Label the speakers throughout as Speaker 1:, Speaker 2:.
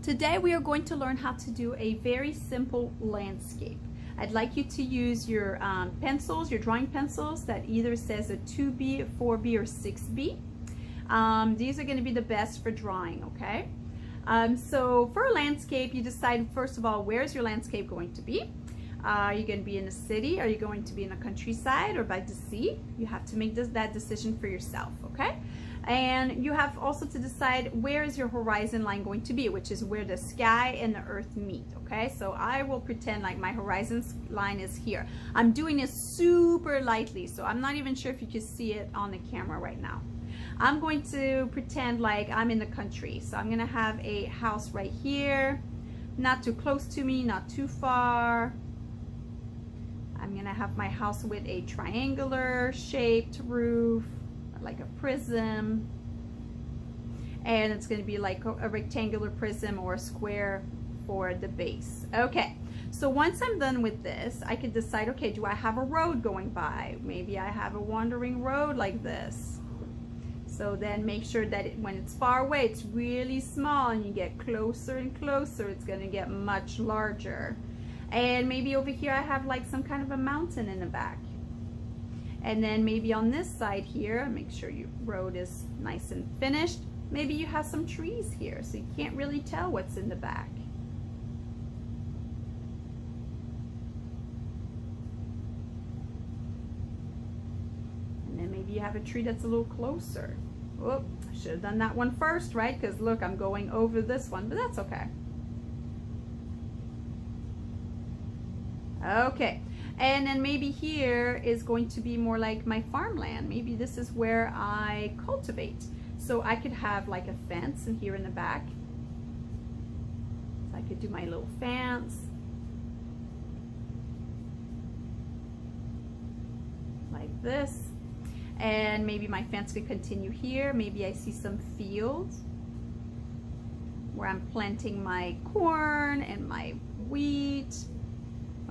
Speaker 1: Today we are going to learn how to do a very simple landscape. I'd like you to use your pencils, your drawing pencils that either says a 2B, a 4B, or 6B. These are going to be the best for drawing, okay? So for a landscape, you decide first of all, where's your landscape going to be? Are you going to be in a city? Are you going to be in a countryside or by the sea? You have to make that decision for yourself, okay? And you have also to decide where is your horizon line going to be, which is where the sky and the earth meet, okay? So I will pretend like my horizon line is here. I'm doing it super lightly, so I'm not even sure if you can see it on the camera right now. I'm going to pretend like I'm in the country. So I'm going to have a house right here, not too close to me, not too far. I'm going to have my house with a triangular shaped roof, like a prism, and it's going to be like a rectangular prism or a square for the base. Okay, so once I'm done with this, I can decide, okay, do I have a road going by? Maybe I have a wandering road like this. So then make sure that when it's far away, it's really small, and you get closer and closer, it's going to get much larger. And maybe over here I have like some kind of a mountain in the back. And then maybe on this side here, make sure your road is nice and finished. Maybe you have some trees here, so you can't really tell what's in the back. And then maybe you have a tree that's a little closer. Oh, I should have done that one first, right? Because look, I'm going over this one, but that's okay. Okay. And then maybe here is going to be more like my farmland. Maybe this is where I cultivate. So I could have like a fence in here in the back. So I could do my little fence. Like this. And maybe my fence could continue here. Maybe I see some fields where I'm planting my corn and my wheat.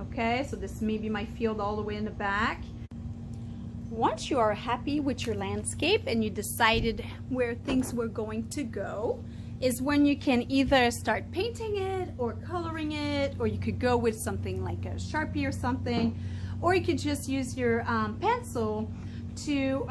Speaker 1: Okay, so this may be my field all the way in the back. Once you are happy with your landscape and you decided where things were going to go, is when you can either start painting it or coloring it, or you could go with something like a Sharpie or something, or you could just use your pencil to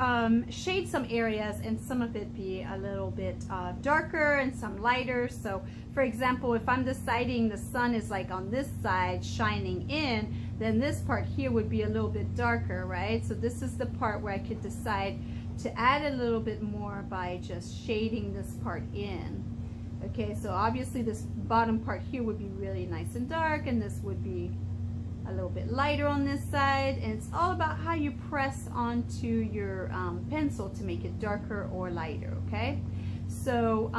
Speaker 1: shade some areas and some of it be a little bit darker and some lighter. So for example, if I'm deciding the sun is like on this side shining in, then this part here would be a little bit darker, right? So this is the part where I could decide to add a little bit more by just shading this part in. Okay, so obviously this bottom part here would be really nice and dark, and this would be a little bit lighter on this side, and it's all about how you press onto your pencil to make it darker or lighter, okay? So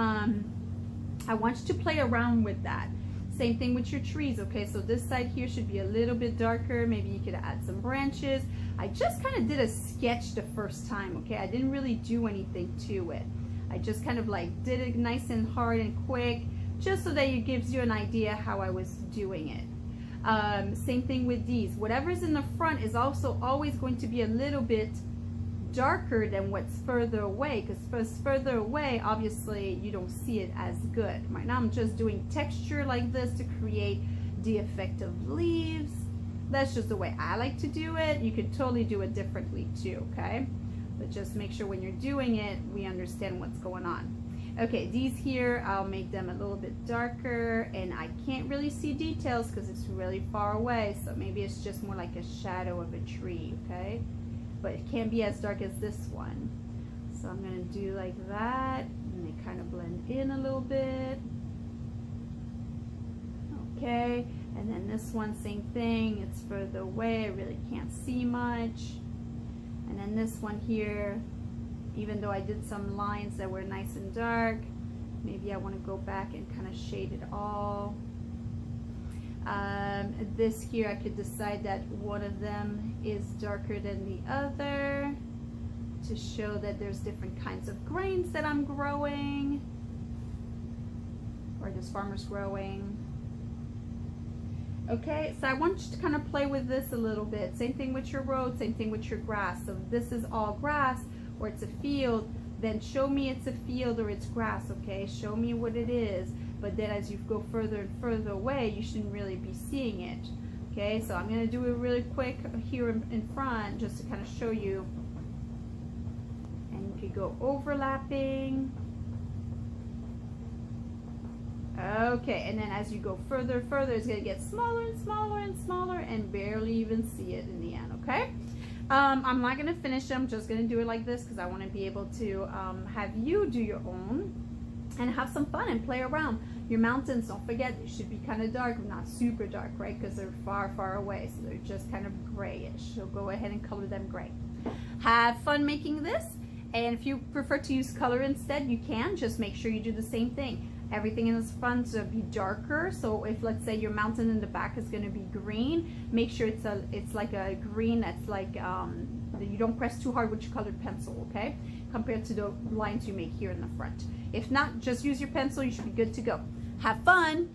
Speaker 1: I want you to play around with that. Same thing with your trees, okay? So this side here should be a little bit darker. Maybe you could add some branches. I just kind of did a sketch the first time, okay? I didn't really do anything to it. I just kind of like did it nice and hard and quick, just so that it gives you an idea how I was doing it. Same thing with these. Whatever's in the front is also always going to be a little bit darker than what's further away, because if it's further away, obviously you don't see it as good. Right now I'm just doing texture like this to create the effect of leaves. That's just the way I like to do it. You could totally do it differently too, okay? But just make sure when you're doing it, we understand what's going on. Okay, these here, I'll make them a little bit darker, and I can't really see details because it's really far away, so maybe it's just more like a shadow of a tree, okay? But it can't be as dark as this one. So I'm gonna do like that, and they kind of blend in a little bit. Okay, and then this one, same thing, it's further away, I really can't see much. And then this one here, even though I did some lines that were nice and dark, maybe I want to go back and kind of shade it all. This here, I could decide that one of them is darker than the other to show that there's different kinds of grains that I'm growing, or this farmer's growing. Okay, so I want you to kind of play with this a little bit. Same thing with your road, same thing with your grass. So if this is all grass, or it's a field, then show me it's a field or it's grass, okay? Show me what it is. but then as you go further and further away, you shouldn't really be seeing it. Okay, so I'm going to do it really quick here in front just to kind of show you. And you could go overlapping. Okay, and then as you go further and further, it's going to get smaller and smaller and smaller and barely even see it in the end, okay? I'm not going to finish them, just going to do it like this because I want to be able to have you do your own and have some fun and play around. Your mountains, don't forget, they should be kind of dark, not super dark, right? Because they're far, far away, so they're just kind of grayish. So go ahead and color them gray. Have fun making this, and if you prefer to use color instead, you can. Just make sure you do the same thing. Everything in this front is going to be darker, so if let's say your mountain in the back is going to be green, make sure it's like a green that's like you don't press too hard with your colored pencil, okay, compared to the lines you make here in the front. If not, just use your pencil, you should be good to go. Have fun!